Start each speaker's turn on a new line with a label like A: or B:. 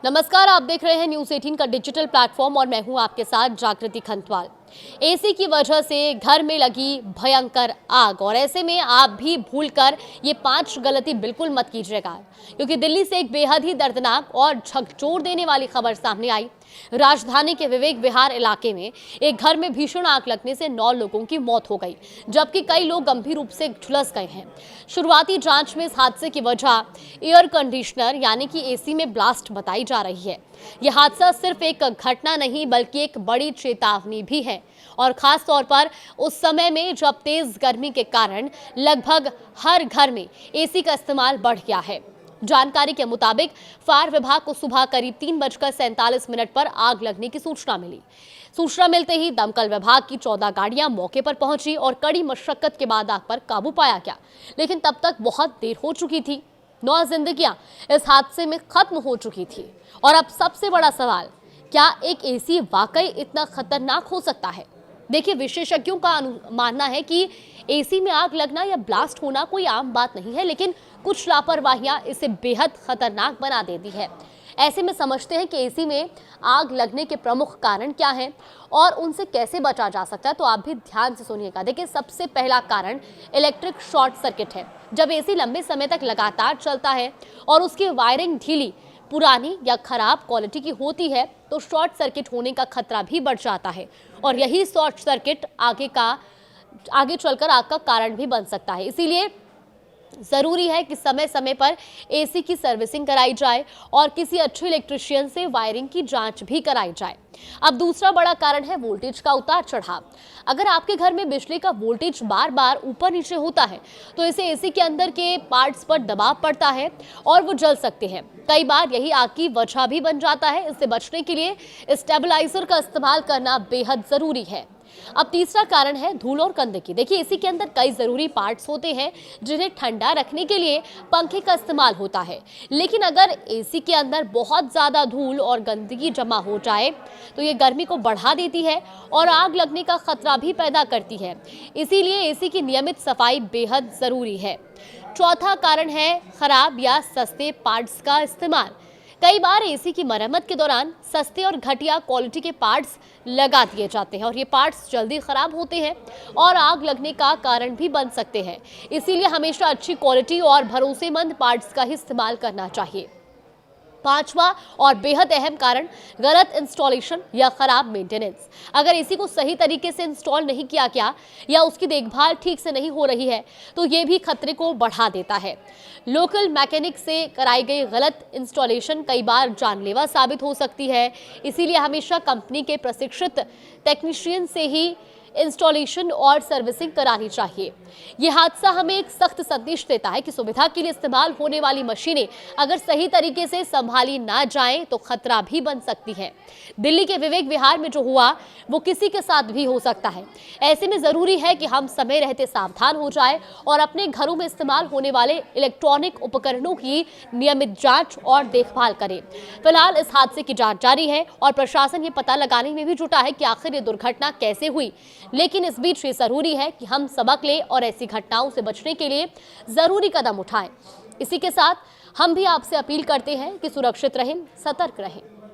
A: नमस्कार, आप देख रहे हैं न्यूज़ 18 का डिजिटल प्लेटफॉर्म और मैं हूं आपके साथ जागृति खंतवाल। एसी की वजह से घर में लगी भयंकर आग और ऐसे में आप भी भूलकर ये 5 गलती बिल्कुल मत कीजिएगा, क्योंकि दिल्ली से एक बेहद ही दर्दनाक और झकझोर देने वाली खबर सामने आई। राजधानी के विवेक विहार इलाके में एक घर में भीषण आग लगने से 9 लोगों की मौत हो गई, जबकि कई लोग गंभीर रूप से झुलस गए हैं। शुरुआती जांच में इस हादसे की वजह एयर कंडीशनर यानी कि एसी में ब्लास्ट बताई जा रही है। यह हादसा सिर्फ एक घटना नहीं बल्कि एक बड़ी चेतावनी भी है, और खास तौर पर उस समय में जब तेज गर्मी के कारण लगभग हर घर में एसी का इस्तेमाल बढ़ गया है। जानकारी के मुताबिक फायर विभाग को सुबह करीब 3:47 पर आग लगने की सूचना मिली। सूचना मिलते ही दमकल विभाग की 14 गाड़ियां मौके पर पहुंची और कड़ी मशक्कत के बाद आग पर काबू पाया गया, लेकिन तब तक बहुत देर हो चुकी थी। 9 जिंदगियां इस हादसे में खत्म हो चुकी थी। और अब सबसे बड़ा सवाल, क्या एक एसी वाकई इतना खतरनाक हो सकता है? देखिए, विशेषज्ञों का मानना है कि एसी में आग लगना या ब्लास्ट होना कोई आम बात नहीं है, लेकिन कुछ लापरवाहियां इसे बेहद खतरनाक बना देती है। ऐसे में समझते हैं कि एसी में आग लगने के प्रमुख कारण क्या हैं और उनसे कैसे बचा जा सकता है। तो आप भी ध्यान से सुनिएगा। देखिए, सबसे पहला कारण इलेक्ट्रिक शॉर्ट सर्किट है। जब एसी लंबे समय तक लगातार चलता है और उसकी वायरिंग ढीली, पुरानी या खराब क्वालिटी की होती है तो शॉर्ट सर्किट होने का खतरा भी बढ़ जाता है, और यही शॉर्ट सर्किट आगे चलकर आग का कारण भी बन सकता है। इसीलिए जरूरी है कि समय समय पर एसी की सर्विसिंग कराई जाए और किसी अच्छे इलेक्ट्रिशियन से वायरिंग की जांच भी कराई जाए। अब दूसरा बड़ा कारण है वोल्टेज का उतार चढ़ाव। अगर आपके घर में बिजली का वोल्टेज बार बार ऊपर नीचे होता है तो इसे एसी के अंदर के पार्ट्स पर दबाव पड़ता है और वो जल सकते हैं। कई बार यही आग की वजह भी बन जाता है। इससे बचने के लिए स्टेबलाइजर का इस्तेमाल करना बेहद जरूरी है। अब तीसरा कारण है धूल और गंदगी। देखिए, इसी के अंदर कई जरूरी पार्ट्स होते हैं जिन्हें ठंडा रखने के लिए पंखे का इस्तेमाल होता है, लेकिन अगर एसी के अंदर बहुत ज्यादा धूल और गंदगी जमा हो जाए तो ये गर्मी को बढ़ा देती है और आग लगने का खतरा भी पैदा करती है। इसीलिए एसी की नियमित सफाई बेहद जरूरी है। चौथा कारण है खराब या सस्ते पार्ट्स का इस्तेमाल। कई बार एसी की मरम्मत के दौरान सस्ते और घटिया क्वालिटी के पार्ट्स लगा दिए जाते हैं और ये पार्ट्स जल्दी खराब होते हैं और आग लगने का कारण भी बन सकते हैं। इसीलिए हमेशा अच्छी क्वालिटी और भरोसेमंद पार्ट्स का ही इस्तेमाल करना चाहिए। पांचवा और बेहद अहम कारण गलत इंस्टॉलेशन या खराब मेंटेनेंस। अगर एसी को सही तरीके से इंस्टॉल नहीं किया गया या उसकी देखभाल ठीक से नहीं हो रही है तो ये भी खतरे को बढ़ा देता है। लोकल मैकेनिक से कराई गई गलत इंस्टॉलेशन कई बार जानलेवा साबित हो सकती है। इसीलिए हमेशा कंपनी के प्रशिक्षित टेक्नीशियन से ही इंस्टॉलेशन और सर्विसिंग करानी चाहिए। यह हादसा हमें एक सख्त संदेश देता है कि सुविधा के लिए इस्तेमाल होने वाली मशीनें अगर सही तरीके से संभाली ना जाएं तो खतरा भी बन सकती है। दिल्ली के विवेक विहार में जो हुआ वो किसी के साथ भी हो सकता है। ऐसे में जरूरी है कि हम समय रहते सावधान हो जाएं और अपने घरों में इस्तेमाल होने वाले इलेक्ट्रॉनिक उपकरणों की नियमित जांच और देखभाल करें। फिलहाल इस हादसे की जांच जारी है और प्रशासन ये पता लगाने में भी जुटा है कि आखिर ये दुर्घटना कैसे हुई। लेकिन इस बीच ये जरूरी है कि हम सबक लें और ऐसी घटनाओं से बचने के लिए जरूरी कदम उठाएं। इसी के साथ हम भी आपसे अपील करते हैं कि सुरक्षित रहें, सतर्क रहें।